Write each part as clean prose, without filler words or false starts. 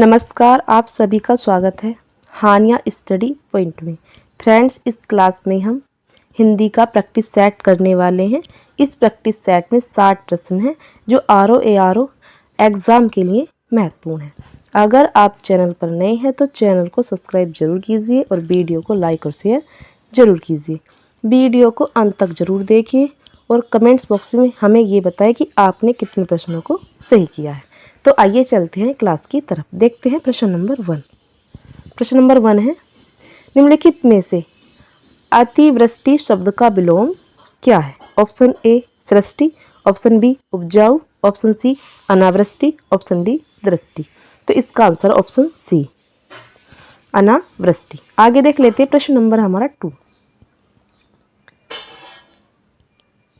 नमस्कार, आप सभी का स्वागत है हानिया स्टडी पॉइंट में। फ्रेंड्स, इस क्लास में हम हिंदी का प्रैक्टिस सेट करने वाले हैं। इस प्रैक्टिस सेट में 60 प्रश्न हैं जो RO एग्ज़ाम के लिए महत्वपूर्ण है। अगर आप चैनल पर नए हैं तो चैनल को सब्सक्राइब जरूर कीजिए और वीडियो को लाइक और शेयर जरूर कीजिए। वीडियो को अंत तक जरूर देखिए और कमेंट्स बॉक्स में हमें ये बताएं कि आपने कितने प्रश्नों को सही किया है। तो आइए चलते हैं क्लास की तरफ। देखते हैं प्रश्न नंबर 1। प्रश्न नंबर 1 है, निम्नलिखित में से अतिवृष्टि शब्द का विलोम क्या है? ऑप्शन ए सृष्टि, ऑप्शन बी उपजाऊ, ऑप्शन सी अनावृष्टि, ऑप्शन डी दृष्टि। तो इसका आंसर ऑप्शन सी अनावृष्टि। आगे देख लेते हैं प्रश्न नंबर हमारा 2।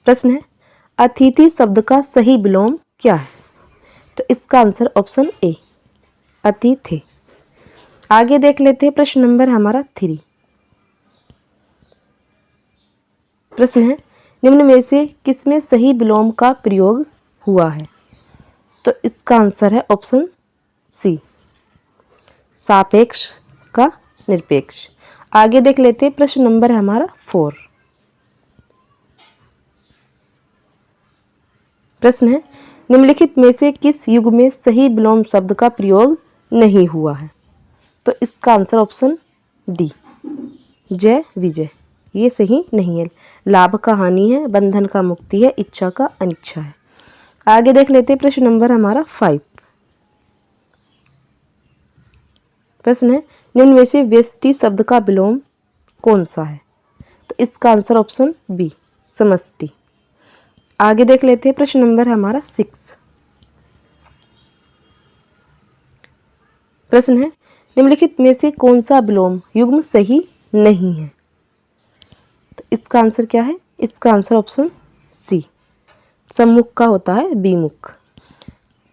प्रश्न है, अतिथि शब्द का सही विलोम क्या है? तो इसका आंसर ऑप्शन ए अतिथि। आगे देख लेते हैं प्रश्न नंबर हमारा 3। प्रश्न है, निम्न में से किसमें सही विलोम का प्रयोग हुआ है? तो इसका आंसर है ऑप्शन सी सापेक्ष का निरपेक्ष। आगे देख लेते हैं प्रश्न नंबर हमारा 4। प्रश्न है, निम्नलिखित में से किस युग में सही विलोम शब्द का प्रयोग नहीं हुआ है? तो इसका आंसर ऑप्शन डी जय विजय। ये सही नहीं है। लाभ का हानि है, बंधन का मुक्ति है, इच्छा का अनिच्छा है। आगे देख लेते हैं प्रश्न नंबर हमारा 5। प्रश्न है, निम्न में से व्यष्टि शब्द का विलोम कौन सा है? तो इसका आंसर ऑप्शन बी समष्टि। आगे देख लेते हैं प्रश्न नंबर हमारा 6। प्रश्न है, निम्नलिखित में से कौन सा विलोम युग्म सही नहीं है? तो इसका आंसर क्या है? इसका आंसर ऑप्शन सी सम्मुख का होता है विमुख,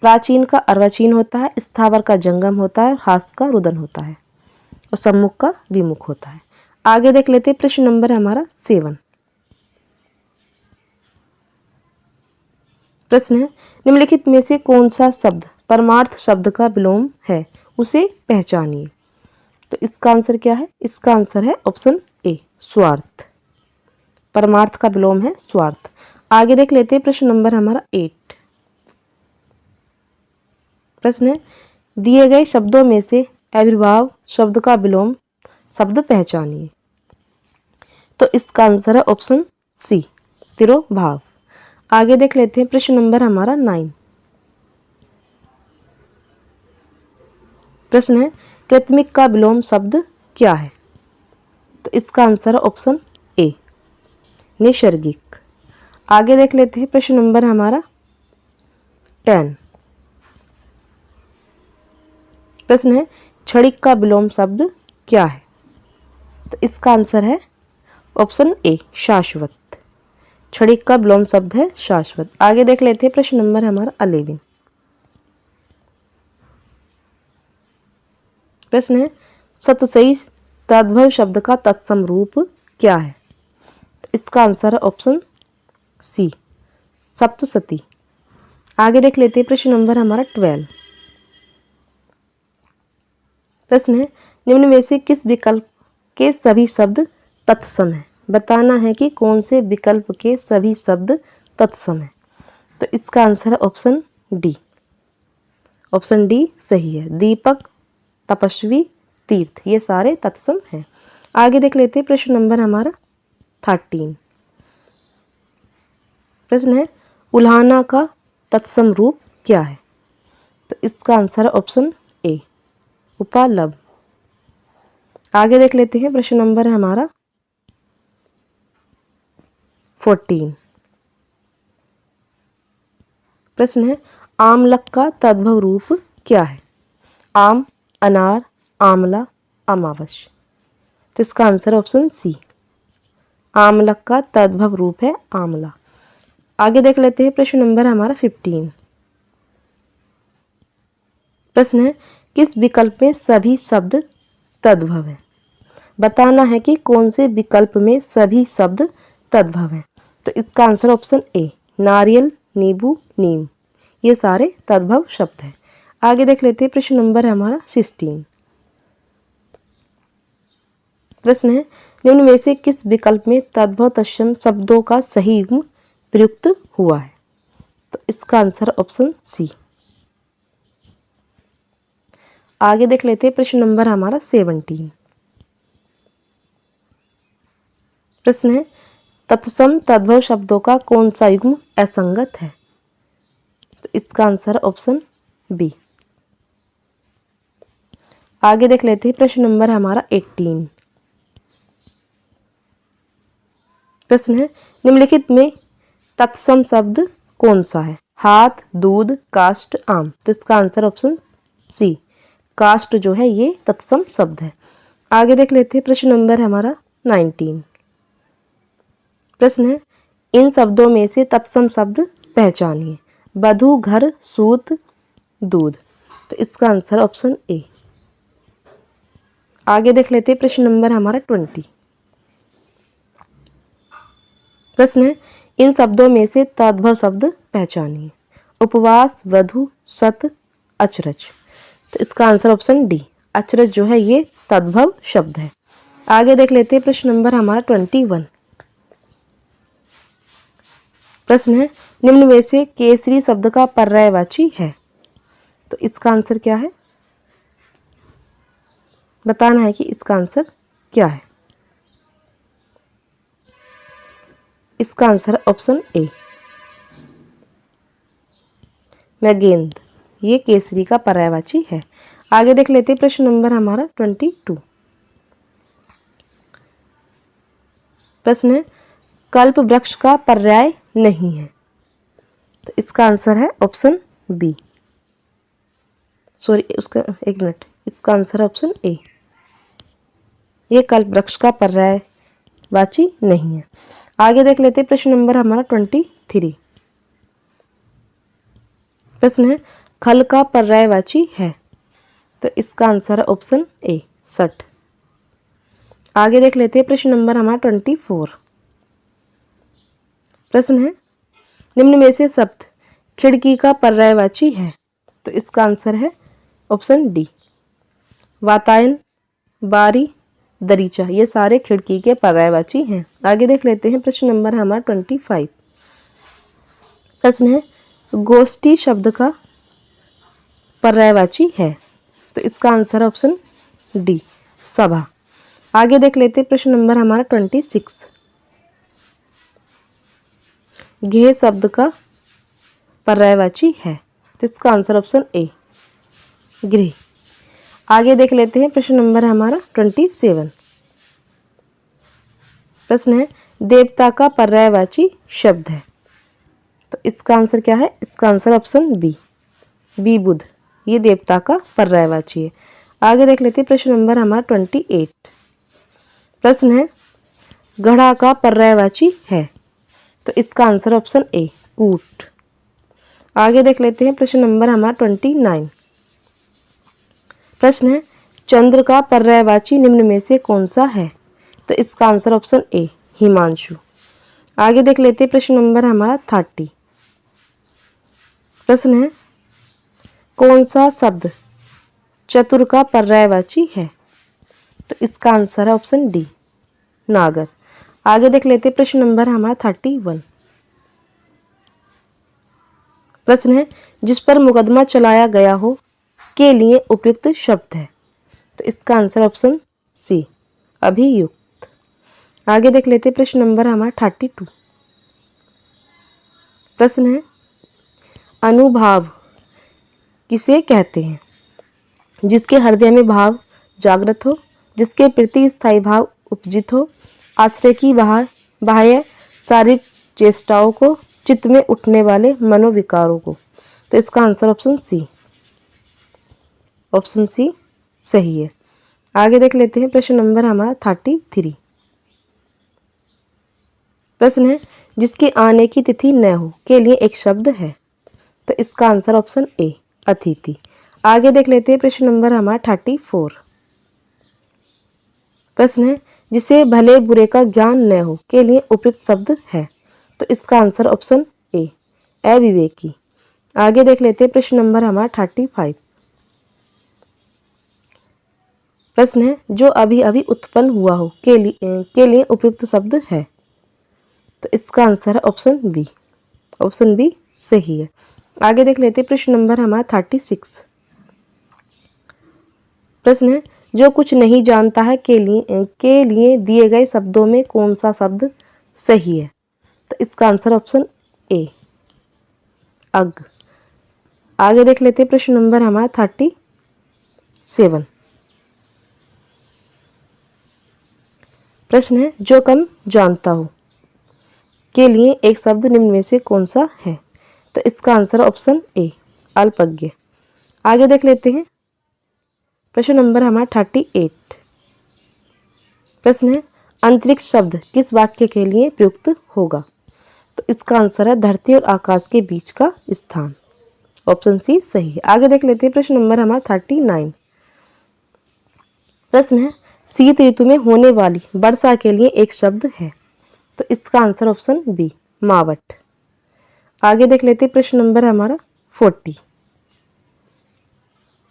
प्राचीन का अर्वाचीन होता है, स्थावर का जंगम होता है, हास का रुदन होता है और सम्मुख का विमुख होता है। आगे देख लेते हैं प्रश्न नंबर हमारा 7। प्रश्न है, निम्नलिखित में से कौन सा शब्द परमार्थ शब्द का विलोम है, उसे पहचानिए। तो इसका आंसर क्या है? इसका आंसर है ऑप्शन ए स्वार्थ। परमार्थ का विलोम है स्वार्थ। आगे देख लेते हैं प्रश्न नंबर हमारा 8। प्रश्न है, दिए गए शब्दों में से आविर्भाव शब्द का विलोम शब्द पहचानिए। तो इसका आंसर है ऑप्शन सी तिरोभाव। आगे देख लेते हैं प्रश्न नंबर हमारा 9। प्रश्न है, कृत्रिमिक का विलोम शब्द क्या है? तो इसका आंसर है ऑप्शन ए नैसर्गिक। आगे देख लेते हैं प्रश्न नंबर हमारा 10। प्रश्न है, क्षणिक का विलोम शब्द क्या है? तो इसका आंसर है ऑप्शन ए शाश्वत। क्षणिक का विलोम शब्द है शाश्वत। आगे देख लेते हैं प्रश्न नंबर हमारा 11। प्रश्न है, सतसई तद्भव शब्द का तत्सम रूप क्या है? तो इसका आंसर है ऑप्शन सी सप्तसती। आगे देख लेते हैं प्रश्न नंबर हमारा 12। प्रश्न है, निम्न में से किस विकल्प के सभी शब्द तत्सम है? बताना है कि कौन से विकल्प के सभी शब्द तत्सम है। तो इसका आंसर है ऑप्शन डी। ऑप्शन डी सही है। दीपक, तपस्वी, तीर्थ ये सारे तत्सम हैं। आगे देख लेते हैं प्रश्न नंबर हमारा 13। प्रश्न है, उल्हाना का तत्सम रूप क्या है? तो इसका आंसर है ऑप्शन ए उपालभ। आगे देख लेते हैं प्रश्न नंबर है हमारा 14। प्रश्न है, आमलक का तद्भव रूप क्या है? आम, अनार, आमला, अमावस। तो इसका आंसर ऑप्शन सी आमलक का तद्भव रूप है आमला। आगे देख लेते हैं प्रश्न नंबर हमारा 15। प्रश्न है, किस विकल्प में सभी शब्द तद्भव है? बताना है कि कौन से विकल्प में सभी शब्द तद्भव है। तो इसका आंसर ऑप्शन ए नारियल, नींबू, नीम ये सारे तद्भव शब्द हैं। आगे देख लेते हैं प्रश्न नंबर है हमारा 16। प्रश्न है निम्न में से किस विकल्प में तद्भव तत्सम शब्दों का सही युग्म प्रयुक्त हुआ है? तो इसका आंसर ऑप्शन सी। आगे देख लेते हैं प्रश्न नंबर हमारा 17। प्रश्न है तत्सम तद्भव शब्दों का कौन सा युग्म असंगत है? तो इसका आंसर ऑप्शन बी। आगे देख लेते हैं प्रश्न नंबर हमारा 18। प्रश्न है निम्नलिखित में तत्सम शब्द कौन सा है? हाथ, दूध, काष्ठ, आम। तो इसका आंसर ऑप्शन सी, काष्ठ जो है ये तत्सम शब्द है। आगे देख लेते हैं प्रश्न नंबर हमारा 19। प्रश्न है इन शब्दों में से तत्सम शब्द पहचानिए। वधु, घर, सूत, दूध। तो इसका आंसर ऑप्शन ए। आगे देख लेते हैं प्रश्न नंबर हमारा 20। प्रश्न है इन शब्दों में से तद्भव शब्द पहचानिए। उपवास, वधु, सत, अचरज। तो इसका आंसर ऑप्शन डी, अचरज जो है ये तद्भव शब्द है। आगे देख लेते हैं प्रश्न नंबर हमारा 21। प्रश्न है निम्न में से केसरी शब्द का पर्यायवाची है? तो इसका आंसर क्या है? बताना है कि इसका आंसर क्या है। इसका आंसर ऑप्शन ए, मैगेंद, ये केसरी का पर्यायवाची है। आगे देख लेते हैं प्रश्न नंबर हमारा 22। प्रश्न है कल्प वृक्ष का पर्याय नहीं है। तो इसका आंसर है ऑप्शन बी, सॉरी उसका एक मिनट, इसका आंसर ऑप्शन ए, ये कल्प वृक्ष का पर्यायवाची नहीं है। आगे देख लेते हैं प्रश्न नंबर हमारा 23। प्रश्न है खल का पर्यायवाची है? तो इसका आंसर है ऑप्शन ए, सठ। आगे देख लेते हैं प्रश्न नंबर हमारा 24। प्रश्न है निम्न में से शब्द खिड़की का पर्यायवाची है? तो इसका आंसर है ऑप्शन डी, वातायन, बारी, दरीचा, ये सारे खिड़की के पर्यायवाची हैं। आगे देख लेते हैं प्रश्न नंबर हमारा 25। प्रश्न है गोष्ठी शब्द का पर्यायवाची है? तो इसका आंसर ऑप्शन डी, सभा। आगे देख लेते हैं प्रश्न नंबर हमारा 26। घेह शब्द का पर्यायवाची है? तो इसका आंसर ऑप्शन ए, गृह। आगे देख लेते हैं प्रश्न नंबर हमारा 27। प्रश्न है देवता का पर्यायवाची शब्द है? तो इसका आंसर क्या है? इसका आंसर ऑप्शन बी, विबुध, ये देवता का पर्यायवाची है। आगे देख लेते हैं प्रश्न नंबर हमारा 28। प्रश्न है घड़ा का पर्यायवाची है? तो इसका आंसर ऑप्शन ए, कूट। आगे देख लेते हैं प्रश्न नंबर हमारा 29। प्रश्न है चंद्र का पर्यायवाची निम्न में से कौन सा है? तो इसका आंसर ऑप्शन ए, हिमांशु। आगे देख लेते हैं प्रश्न नंबर हमारा 30। प्रश्न है कौन सा शब्द चतुर का पर्यायवाची है? तो इसका आंसर है ऑप्शन डी, नागर। आगे देख लेते हैं प्रश्न नंबर हमारा 31। प्रश्न है जिस पर मुकदमा चलाया गया हो के लिए उपयुक्त शब्द है? तो इसका आंसर ऑप्शन सी, अभियुक्त। आगे देख लेते हैं प्रश्न नंबर हमारा 32। प्रश्न है अनुभाव किसे कहते हैं? जिसके हृदय में भाव जागृत हो, जिसके प्रति स्थायी भाव उपजित हो, आश्रय की बाह्य शारीरिक चेष्टाओं को, चित्त में उठने वाले मनोविकारों को। तो इसका answer option C, option C सही है। आगे देख लेते हैं प्रश्न नंबर हमारा 33। प्रश्न है जिसके आने की तिथि न हो के लिए एक शब्द है? तो इसका आंसर ऑप्शन ए, अतिथि। आगे देख लेते हैं प्रश्न नंबर हमारा 34। प्रश्न है जिसे भले बुरे का ज्ञान न हो के लिए उपयुक्त शब्द है? तो इसका आंसर ऑप्शन ए, अविवेकी। आगे देख लेते हैं प्रश्न नंबर हमारा 35। प्रश्न है जो अभी अभी उत्पन्न हुआ हो के लिए उपयुक्त शब्द है। तो इसका आंसर है ऑप्शन बी। ऑप्शन बी सही है। आगे देख लेते हैं प्रश्न नंबर हमारा 36। प्रश्न है जो कुछ नहीं जानता है के लिए दिए गए शब्दों में कौन सा शब्द सही है। तो इसका आंसर ऑप्शन ए अग। आगे देख लेते हैं प्रश्न नंबर हमारा 37। प्रश्न है जो कम जानता हो के लिए एक शब्द निम्न में से कौन सा है। तो इसका आंसर ऑप्शन ए अल्पज्ञ। आगे देख लेते हैं प्रश्न नंबर हमारा 38। प्रश्न है अंतरिक्ष शब्द किस वाक्य के लिए प्रयुक्त होगा। तो इसका आंसर है धरती और आकाश के बीच का स्थान। ऑप्शन सी सही है। आगे देख लेते हैं प्रश्न नंबर हमारा 39। प्रश्न है शीत ऋतु में होने वाली वर्षा के लिए एक शब्द है। तो इसका आंसर ऑप्शन बी मावठ। आगे देख लेते हैं प्रश्न नंबर हमारा 40।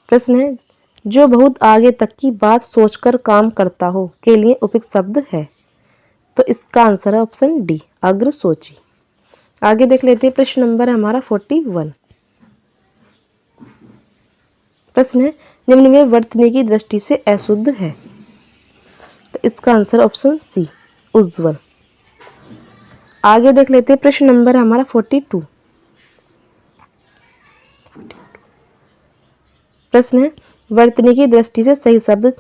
प्रश्न है जो बहुत आगे तक की बात सोचकर काम करता हो के लिए उपयुक्त शब्द है। तो इसका आंसर है ऑप्शन डी अग्र सोची। आगे देख लेते हैं प्रश्न नंबर हमारा 41। प्रश्न है निम्न में वर्तनी की दृष्टि से अशुद्ध है। तो इसका आंसर ऑप्शन सी उज्ज्वल। आगे देख लेते हैं प्रश्न नंबर हमारा 42। प्रश्न है वर्तनी की दृष्टि से सही शब्द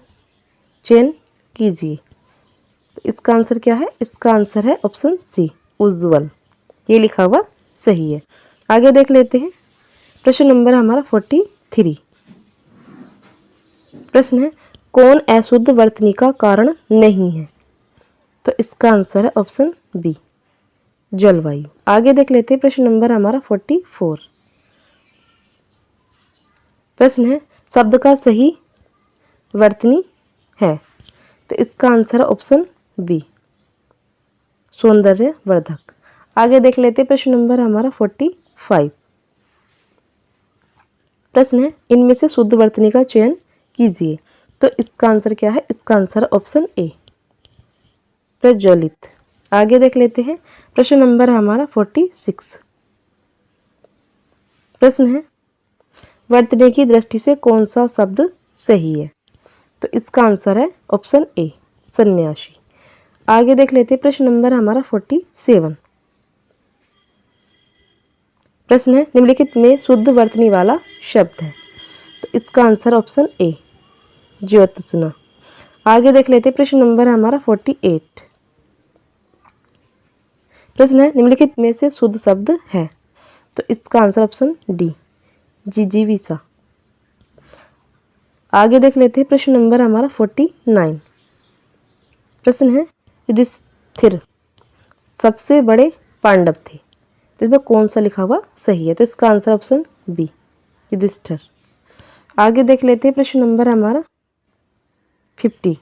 चयन कीजिए। तो इसका आंसर क्या है। इसका आंसर है ऑप्शन सी उज्ज्वल। ये लिखा हुआ सही है। आगे देख लेते हैं प्रश्न नंबर हमारा 43। प्रश्न है कौन अशुद्ध वर्तनी का कारण नहीं है। तो इसका आंसर है ऑप्शन बी जलवायु। आगे देख लेते हैं प्रश्न नंबर हमारा 44। प्रश्न है शब्द का सही वर्तनी है। तो इसका आंसर है ऑप्शन बी सौंदर्य वर्धक। आगे देख लेते हैं प्रश्न नंबर हमारा 45। प्रश्न है इनमें से शुद्ध वर्तनी का चयन कीजिए। तो इसका आंसर क्या है। इसका आंसर है ऑप्शन ए प्रज्वलित। आगे देख लेते हैं प्रश्न नंबर हमारा 46। प्रश्न है वर्तनी की दृष्टि से कौन सा शब्द सही है। तो इसका आंसर है ऑप्शन ए सन्यासी। आगे देख लेते हैं प्रश्न नंबर हमारा 47। प्रश्न है निम्नलिखित में शुद्ध वर्तनी वाला शब्द है। तो इसका आंसर ऑप्शन ए ज्योत्सना। आगे देख लेते हैं प्रश्न नंबर हमारा 48। प्रश्न है निम्नलिखित में से शुद्ध शब्द है। तो इसका आंसर ऑप्शन डी जिजीविषा। आगे देख लेते हैं प्रश्न नंबर हमारा 49। प्रश्न है युधिष्ठिर सबसे बड़े पांडव थे। तो इसमें कौन सा लिखा हुआ सही है। तो इसका आंसर ऑप्शन बी युधिष्ठिर। आगे देख लेते हैं प्रश्न नंबर हमारा 50।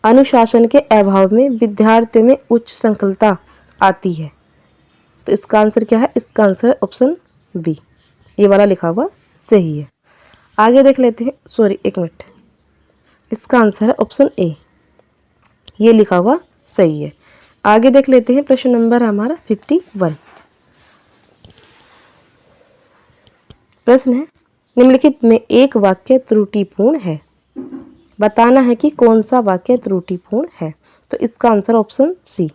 अनुशासन के अभाव में विद्यार्थियों में उच्च श्रृंखलता आती है। तो इसका आंसर क्या है। इसका आंसर है ऑप्शन बी ये वाला लिखा हुआ सही है। आगे देख लेते हैं एक मिनट। इसका आंसर है ऑप्शन ए ये लिखा हुआ सही है। आगे देख लेते हैं प्रश्न नंबर हमारा 51। प्रश्न है निम्नलिखित में एक वाक्य त्रुटिपूर्ण है। बताना है कि कौन सा वाक्य त्रुटिपूर्ण है। तो इसका आंसर ऑप्शन सी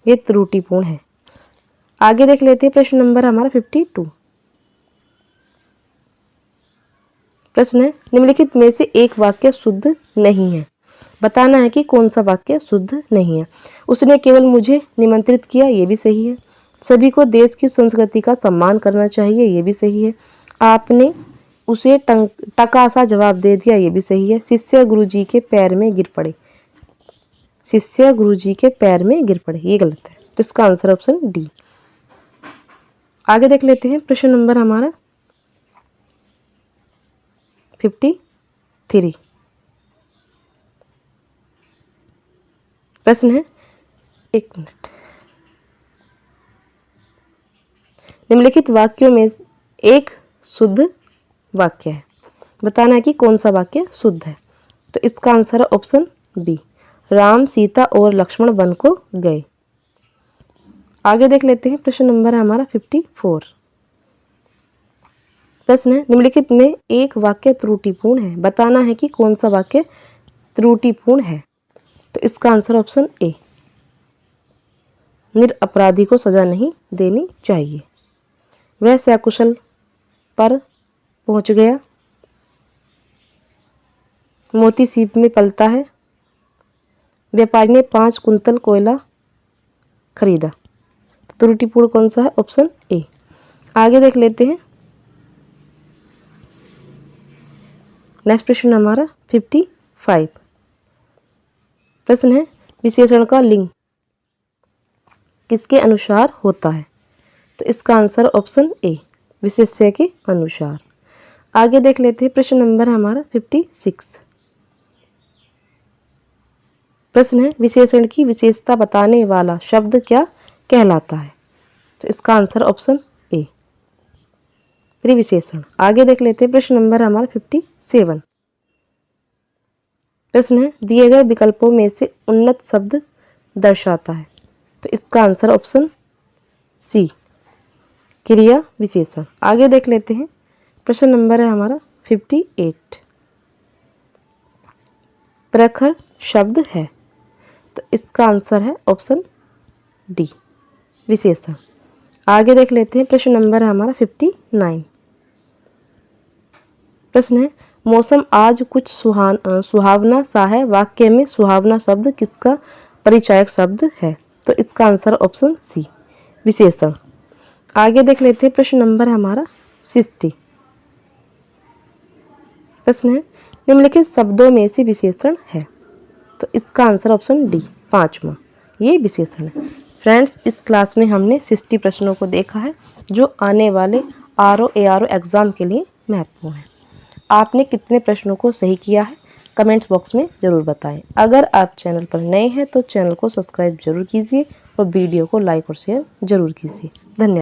ये त्रुटिपूर्ण है। आगे देख लेते हैं प्रश्न नंबर हमारा 52। प्रश्न है निम्नलिखित में से एक वाक्य शुद्ध नहीं है। बताना है कि कौन सा वाक्य शुद्ध नहीं है। उसने केवल मुझे निमंत्रित किया ये भी सही है। सभी को देश की संस्कृति का सम्मान करना चाहिए ये भी सही है। आपने उसे टका सा जवाब दे दिया ये भी सही है। शिष्य गुरुजी के पैर में गिर पड़े। शिष्य गुरुजी के पैर में गिर पड़े ये गलत है। तो इसका आंसर ऑप्शन डी। आगे देख लेते हैं प्रश्न नंबर हमारा 53। प्रश्न है एक मिनट। निम्नलिखित वाक्यों में एक शुद्ध वाक्य है। बताना है कि कौन सा वाक्य शुद्ध है। तो इसका आंसर है ऑप्शन बी, राम सीता और लक्ष्मण वन को गए। आगे देख लेते हैं, प्रश्न नंबर है हमारा 54। प्रश्न है, निम्नलिखित में एक वाक्य त्रुटिपूर्ण है, बताना है कि कौन सा वाक्य त्रुटिपूर्ण है। तो इसका आंसर ऑप्शन ए, निरपराधी को सजा नहीं देनी चाहिए। वह सकुशल पर पहुंच गया, मोती सीप में पलता है, व्यापारी ने 5 कुंतल कोयला खरीदा। तो त्रुटिपूर्ण कौन सा है? ऑप्शन ए। आगे देख लेते हैं, नेक्स्ट प्रश्न हमारा 55। प्रश्न है, विशेषण का लिंग किसके अनुसार होता है? तो इसका आंसर ऑप्शन ए, विशेष्य के अनुसार। आगे देख लेते हैं, प्रश्न नंबर है हमारा 56। प्रश्न है, विशेषण की विशेषता बताने वाला शब्द क्या कहलाता है? तो इसका आंसर ऑप्शन ए, परिविशेषण। आगे देख लेते हैं, प्रश्न नंबर है हमारा 57। प्रश्न है, दिए गए विकल्पों में से उन्नत शब्द दर्शाता है। तो इसका आंसर ऑप्शन सी, क्रिया विशेषण। आगे देख लेते हैं, प्रश्न नंबर है हमारा 58। प्रखर शब्द है। तो इसका आंसर है ऑप्शन डी, विशेषण। आगे देख लेते हैं, प्रश्न नंबर है हमारा 59। प्रश्न है, मौसम आज कुछ सुहावना सा है, वाक्य में सुहावना शब्द किसका परिचायक शब्द है? तो इसका आंसर ऑप्शन सी, विशेषण। आगे देख लेते हैं, प्रश्न नंबर है हमारा 60। प्रश्न है, निम्नलिखित शब्दों में से विशेषण है। तो इसका आंसर ऑप्शन डी, 5वां, ये विशेषण है। फ्रेंड्स, इस क्लास में हमने 60 प्रश्नों को देखा है जो आने वाले आरओ एआरओ एग्जाम के लिए महत्वपूर्ण है। आपने कितने प्रश्नों को सही किया है कमेंट बॉक्स में ज़रूर बताएं। अगर आप चैनल पर नए हैं तो चैनल को सब्सक्राइब जरूर कीजिए और वीडियो को लाइक और शेयर जरूर कीजिए। धन्यवाद।